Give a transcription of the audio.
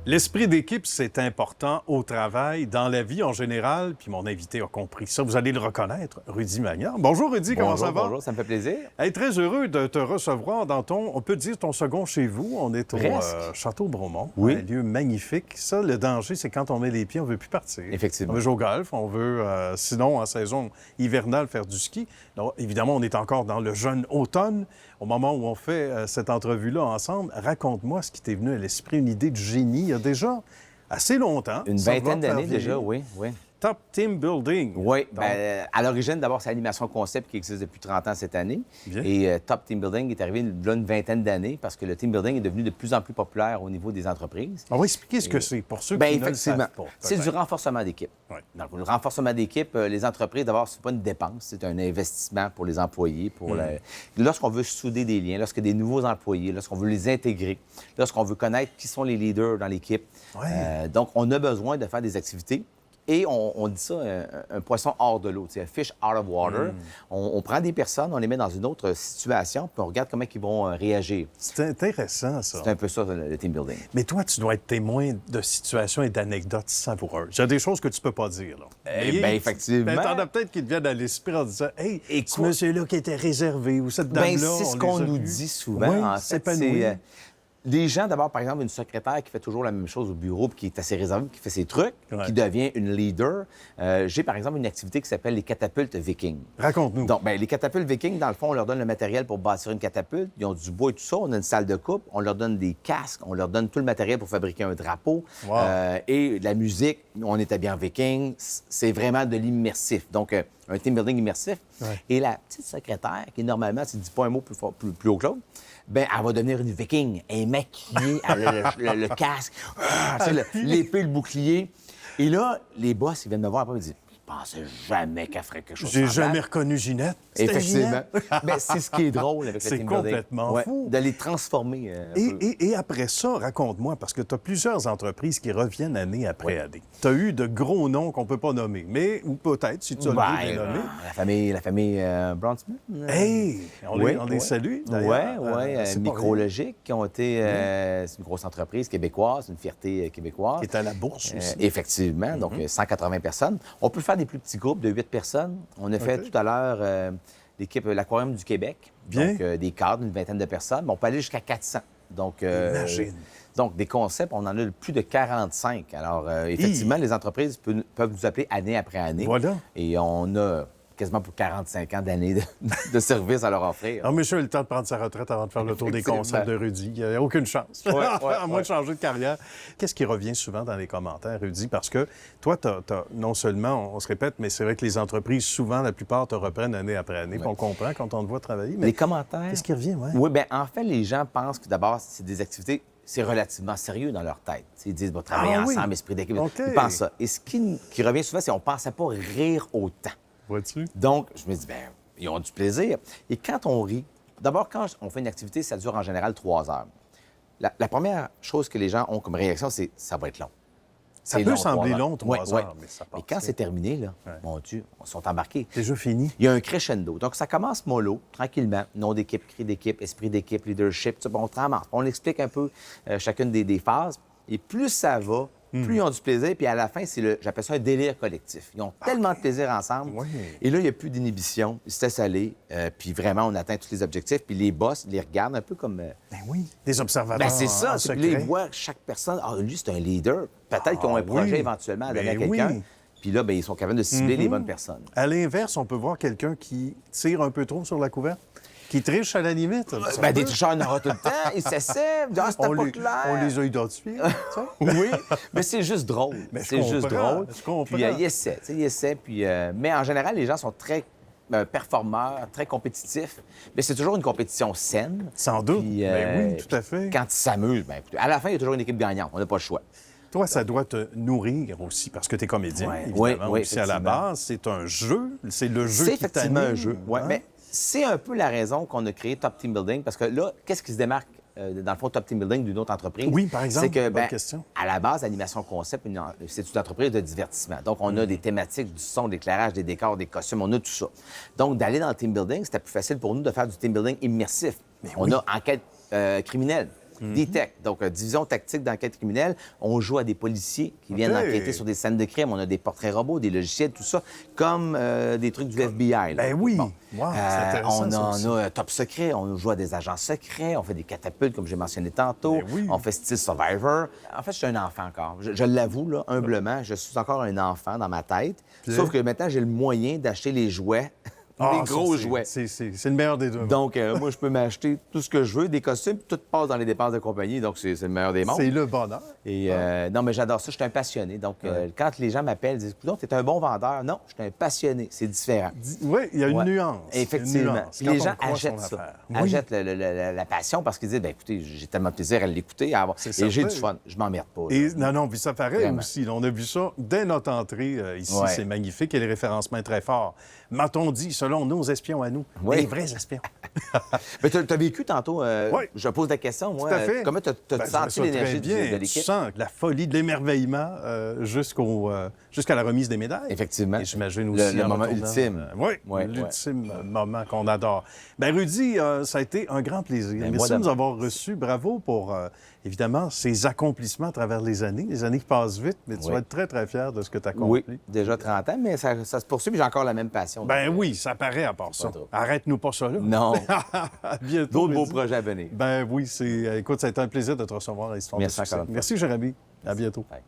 L'esprit d'équipe, c'est important au travail, dans la vie en général, puis mon invité a compris ça. Vous allez le reconnaître, Rudy Magnan. Bonjour Rudy, comment ça va? Bonjour, ça me fait plaisir. Hey, très heureux de te recevoir dans on peut dire ton second chez vous. On est au Château Bromont, oui. Un lieu magnifique. Ça, le danger, c'est quand on met les pieds, on ne veut plus partir. Effectivement. On veut jouer au golf, on veut, sinon, en saison hivernale, faire du ski. Donc, évidemment, on est encore dans le jeune automne. Au moment où on fait cette entrevue-là ensemble, raconte-moi ce qui t'est venu à l'esprit, une idée de génie. Il y a déjà assez longtemps. Une vingtaine d'années déjà, oui. Top Team Building. Oui. Bien, à l'origine, d'abord, c'est Animation Concept qui existe depuis 30 ans cette année. Bien. Et Top Team Building est arrivé là une vingtaine d'années parce que le team building est devenu de plus en plus populaire au niveau des entreprises. On va expliquer ce que c'est pour ceux qui ne le savent pas. C'est du renforcement d'équipe. Oui. Donc, le renforcement d'équipe, les entreprises, d'abord, c'est pas une dépense, c'est un investissement pour les employés. Lorsqu'on veut souder des liens, lorsqu'il y a des nouveaux employés, lorsqu'on veut les intégrer, lorsqu'on veut connaître qui sont les leaders dans l'équipe. Ouais. Donc, on a besoin de faire des activités. Et on dit ça, un poisson hors de l'eau, un fish out of water. On prend des personnes, on les met dans une autre situation, puis on regarde comment ils vont réagir. C'est intéressant, ça. C'est un peu ça, le team building. Mais toi, tu dois être témoin de situations et d'anecdotes savoureuses. Il y a des choses que tu peux pas dire, là. Bien, effectivement. T'en as peut-être qui te viennent à l'esprit en disant « Hey, Écoute, ce monsieur-là qui était réservé ou cette dame-là, c'est ce qu'on nous dit souvent. Oui, en c'est fait, c'est des gens, d'abord, par exemple, une secrétaire qui fait toujours la même chose au bureau puis qui est assez réservée, qui fait ses trucs, qui devient une leader. J'ai, par exemple, une activité qui s'appelle les catapultes vikings. Raconte-nous. Donc, les catapultes vikings, dans le fond, on leur donne le matériel pour bâtir une catapulte. Ils ont du bois et tout ça. On a une salle de coupe. On leur donne des casques. On leur donne tout le matériel pour fabriquer un drapeau. Wow. Et de la musique. On est habillé en viking. C'est vraiment de l'immersif. Donc, un team building immersif. Ouais. Et la petite secrétaire, qui normalement, tu ne dis pas un mot plus haut que l'autre, bien, elle va devenir une viking. Elle est maquillée, elle a le casque, l'épée, le bouclier. Et là, les boss, ils viennent me voir après, ils disent « Je pensais jamais qu'elle ferait quelque chose de J'ai semblable. jamais reconnu Ginette. C'était Effectivement. Ginette. Bien, c'est ce qui est drôle avec le C'est team building. complètement fou. De les transformer un peu. Et après ça, raconte-moi, parce que tu as plusieurs entreprises qui reviennent année après année. Tu as eu de gros noms qu'on ne peut pas nommer, mais ou peut-être, si tu as le goût de les nommer. La famille Bronfman. Hey! On les salue, d'ailleurs. Oui. Micrologique, qui ont été... c'est une grosse entreprise québécoise, une fierté québécoise. Qui est à la bourse aussi. Effectivement, donc 180 personnes. On peut faire des plus petits groupes de 8 personnes. On a fait tout à l'heure l'équipe l'Aquarium du Québec. Bien. Donc, des cadres, une vingtaine de personnes. Mais on peut aller jusqu'à 400. Donc, imagine. Donc, des concepts, on en a plus de 45. Alors, effectivement, les entreprises peuvent nous appeler année après année. Voilà. Et on a quasiment pour 45 ans d'années de service à leur offrir. Non, monsieur a eu le temps de prendre sa retraite avant de faire le tour des concepts de Rudy. Il n'y a aucune chance. À moins de changer de carrière. Qu'est-ce qui revient souvent dans les commentaires, Rudy? Parce que toi, non seulement, on se répète, mais c'est vrai que les entreprises, souvent, la plupart te reprennent année après année. Puis on comprend quand on te voit travailler. Mais les commentaires... Qu'est-ce qui revient, Oui, bien, en fait, les gens pensent que d'abord, c'est des activités... C'est relativement sérieux dans leur tête. Ils disent, travailler ensemble, esprit d'équipe. Okay. Ils pensent ça. Et ce qui revient souvent, c'est qu'on ne pensait pas rire autant. Vois-tu? Donc, je me dis, ils ont du plaisir. Et quand on rit, d'abord, quand on fait une activité, ça dure en général 3 heures. La première chose que les gens ont comme réaction, c'est ça va être long. Ça peut sembler long, 3 heures, mais ça passe. Et quand c'est terminé, là, mon Dieu, on sont embarqués. Déjà fini. Il y a un crescendo. Donc, ça commence mollo, tranquillement. Nom d'équipe, cri d'équipe, esprit d'équipe, leadership. On commence. On explique un peu chacune des phases. Et plus ça va, plus ils ont du plaisir. Puis à la fin, j'appelle ça un délire collectif. Ils ont tellement de plaisir ensemble. Oui. Et là, il n'y a plus d'inhibition. Ils se laissent aller. Puis vraiment, on atteint tous les objectifs. Puis les boss les regardent un peu comme... Ben oui, des observateurs. C'est ça. Puis là, ils voient chaque personne. Ah, lui, c'est un leader. Peut-être qu'ils ont un projet éventuellement à donner à quelqu'un. Oui. Puis là, ils sont capables de cibler les bonnes personnes. À l'inverse, on peut voir quelqu'un qui tire un peu trop sur la couverte, qui triche à la limite. Des tricheurs, on en aura tout le temps. Ils s'essaient. C'était pas clair. On les a identifiés. Oui, mais c'est juste drôle. C'est juste drôle. Je comprends. Puis ils essaient. Puis, mais en général, les gens sont très performeurs, très compétitifs. Mais c'est toujours une compétition saine. Sans doute. Puis, oui, tout à fait. Quand ils s'amusent, écoutez, à la fin, il y a toujours une équipe gagnante. On n'a pas le choix. Toi, ça doit te nourrir aussi, parce que tu es comédien, évidemment. Oui, aussi à la base, c'est un jeu. C'est le jeu qui t'anime. C'est effectivement un jeu, oui. Mais c'est un peu la raison qu'on a créé Top Team Building, parce que là, qu'est-ce qui se démarque, dans le fond, Top Team Building d'une autre entreprise? Oui, par exemple, c'est que, bonne question. À la base, Animation Concept, c'est une entreprise de divertissement. Donc, on a des thématiques, du son, de l'éclairage, des décors, des costumes, on a tout ça. Donc, d'aller dans le team building, c'était plus facile pour nous de faire du team building immersif. On a enquête criminelle. D-Tech, donc division tactique d'enquête criminelle. On joue à des policiers qui viennent enquêter sur des scènes de crime. On a des portraits robots, des logiciels, tout ça, comme des trucs du FBI. Là. Ben oui! Wow, c'est intéressant, on ça en aussi. a top secret, on joue à des agents secrets, on fait des catapultes, comme j'ai mentionné tantôt, Ben oui. on fait style Survivor. En fait, je suis un enfant encore. Je l'avoue, là, humblement, je suis encore un enfant dans ma tête. Sauf que maintenant, j'ai le moyen d'acheter les jouets, Ah, des gros ça, jouets. C'est le meilleur des deux. Donc, moi, je peux m'acheter tout ce que je veux, des costumes, puis tout passe dans les dépenses de compagnie, donc c'est le meilleur des mondes. C'est le bonheur. Et non, mais j'adore ça, je suis un passionné. Donc, quand les gens m'appellent, ils disent « Coudonc, t'es un bon vendeur. » Non, je suis un passionné, c'est différent. Oui, il y a une Ouais. nuance. Effectivement. Une nuance, Puis quand les on gens croit son achètent ça. affaire. Oui. Achètent la passion parce qu'ils disent, ben écoutez, j'ai tellement de plaisir à l'écouter, à avoir... C'est et j'ai certain. du fun. Je m'emmerde pas. là. Et non, puis ça paraît Vraiment. aussi. Là, on a vu ça dès notre entrée ici. Ouais. C'est magnifique et le référencement est très fort. M'a-t-on dit, selon nos espions à nous, Oui. les vrais espions. Mais tu as vécu tantôt, Oui. je pose la question, moi, Tout à fait. comment tu as Ben, je me senti sens très l'énergie bien. de Tu l'équipe? sens la folie, de l'émerveillement jusqu'à la remise des médailles. Effectivement. Et j'imagine Le- aussi le en moment retournant, ultime. Oui, Ouais, l'ultime moment qu'on adore. Ben Rudy, ça a été un grand plaisir. Ben, Merci moi, de nous avoir reçus. Bravo pour, évidemment, ces accomplissements à travers les années qui passent vite, mais tu Oui. vas être très, très fier de ce que tu as Oui, accompli. déjà 30 ans, mais ça se poursuit, puis j'ai encore la même passion. Ben Donc, oui, ça paraît à part ça. trop. Arrête-nous pas ça là. Non, À bientôt. d'autres beaux Rudy. projets à venir. Ben oui, écoute, ça a été un plaisir de te recevoir à Histoire Merci de succès. encore une fois. Merci, Jérémy. À bientôt. Bye.